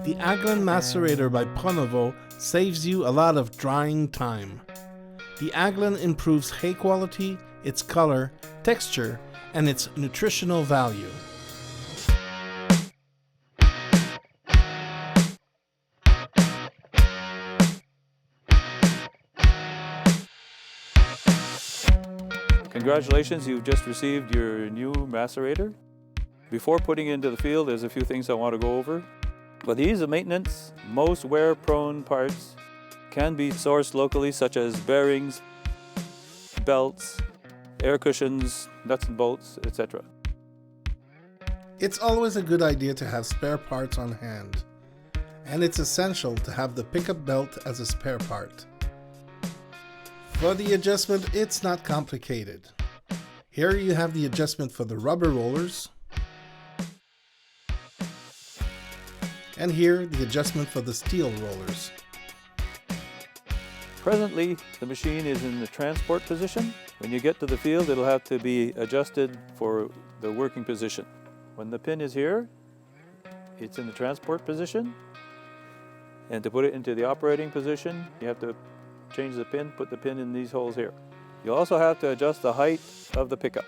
The Agland macerator by Pronovost saves you a lot of drying time. The Agland improves hay quality, its color, texture, and its nutritional value. Congratulations, you've just received your new macerator. Before putting it into the field, there's a few things I want to go over. For the ease of maintenance, most wear-prone parts can be sourced locally, such as bearings, belts, air cushions, nuts and bolts, etc. It's always a good idea to have spare parts on hand, and it's essential to have the pickup belt as a spare part. For the adjustment, it's not complicated. Here you have the adjustment for the rubber rollers, and here the adjustment for the steel rollers. Presently, the machine is in the transport position. When you get to the field, it'll have to be adjusted for the working position. When the pin is here, it's in the transport position. And to put it into the operating position, you have to change the pin, put the pin in these holes here. You also have to adjust the height of the pickup.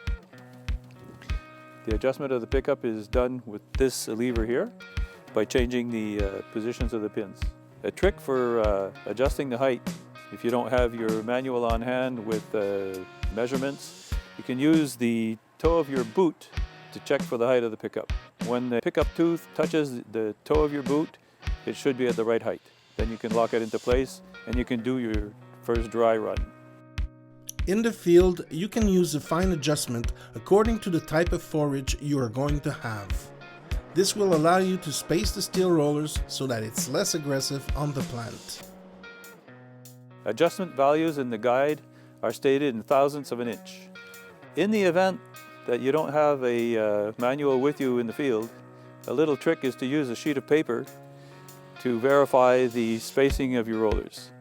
The adjustment of the pickup is done with this lever here by changing the positions of the pins. A trick for adjusting the height, if you don't have your manual on hand with measurements, you can use the toe of your boot to check for the height of the pickup. When the pickup tooth touches the toe of your boot, it should be at the right height. Then you can lock it into place and you can do your first dry run. In the field, you can use a fine adjustment according to the type of forage you are going to have. This will allow you to space the steel rollers so that it's less aggressive on the plant. Adjustment values in the guide are stated in thousandths of an inch. In the event that you don't have a manual with you in the field, a little trick is to use a sheet of paper to verify the spacing of your rollers.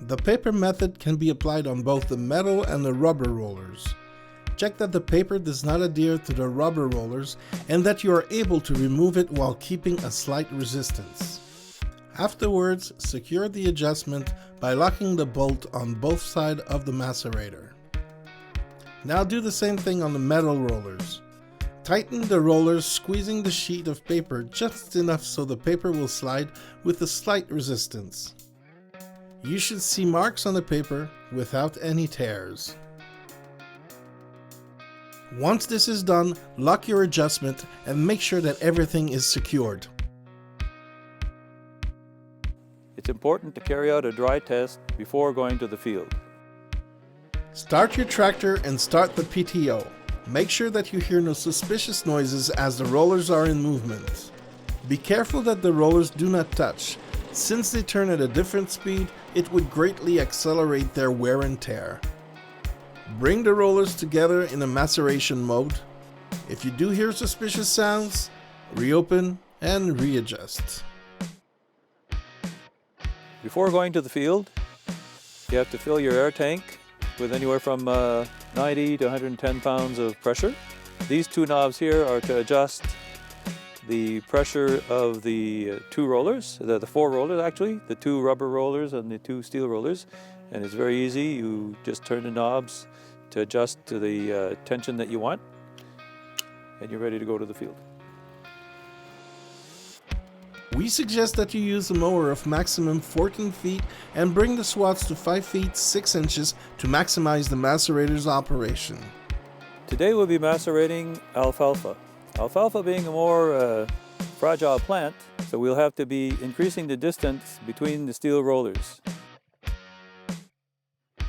The paper method can be applied on both the metal and the rubber rollers. Check that the paper does not adhere to the rubber rollers and that you are able to remove it while keeping a slight resistance. Afterwards, secure the adjustment by locking the bolt on both sides of the macerator. Now do the same thing on the metal rollers. Tighten the rollers, squeezing the sheet of paper just enough so the paper will slide with a slight resistance. You should see marks on the paper without any tears. Once this is done, lock your adjustment and make sure that everything is secured. It's important to carry out a dry test before going to the field. Start your tractor and start the PTO. Make sure that you hear no suspicious noises as the rollers are in movement. Be careful that the rollers do not touch. Since they turn at a different speed, it would greatly accelerate their wear and tear. Bring the rollers together in a maceration mode. If you do hear suspicious sounds, reopen and readjust. Before going to the field, you have to fill your air tank with anywhere from 90 to 110 pounds of pressure. These two knobs here are to adjust the pressure of the two rollers, the four rollers actually, the two rubber rollers and the two steel rollers. And it's very easy. You just turn the knobs to adjust to the tension that you want, and you're ready to go to the field. We suggest that you use a mower of maximum 14 feet and bring the swats to 5 feet 6 inches to maximize the macerator's operation. Today we'll be macerating alfalfa. Alfalfa being a more fragile plant, so we'll have to be increasing the distance between the steel rollers.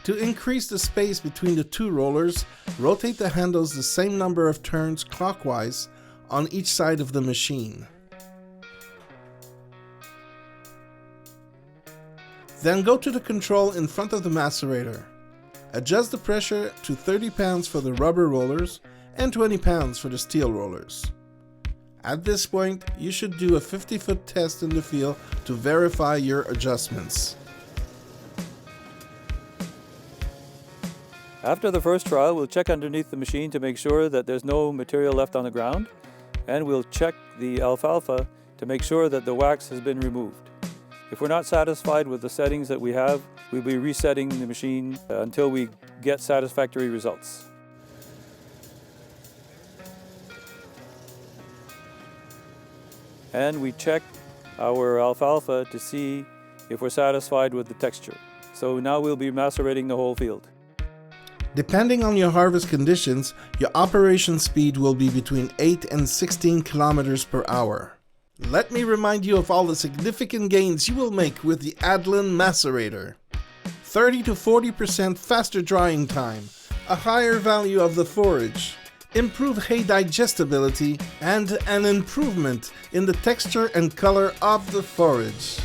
To increase the space between the two rollers, rotate the handles the same number of turns clockwise on each side of the machine. Then go to the control in front of the macerator. Adjust the pressure to 30 pounds for the rubber rollers and 20 pounds for the steel rollers. At this point, you should do a 50-foot test in the field to verify your adjustments. After the first trial, we'll check underneath the machine to make sure that there's no material left on the ground, and we'll check the alfalfa to make sure that the wax has been removed. If we're not satisfied with the settings that we have, we'll be resetting the machine until we get satisfactory results. And we check our alfalfa to see if we're satisfied with the texture. So now we'll be macerating the whole field. Depending on your harvest conditions, your operation speed will be between 8 and 16 kilometers per hour. Let me remind you of all the significant gains you will make with the Agland macerator. 30 to 40% faster drying time, a higher value of the forage, improved hay digestibility, and an improvement in the texture and color of the forage.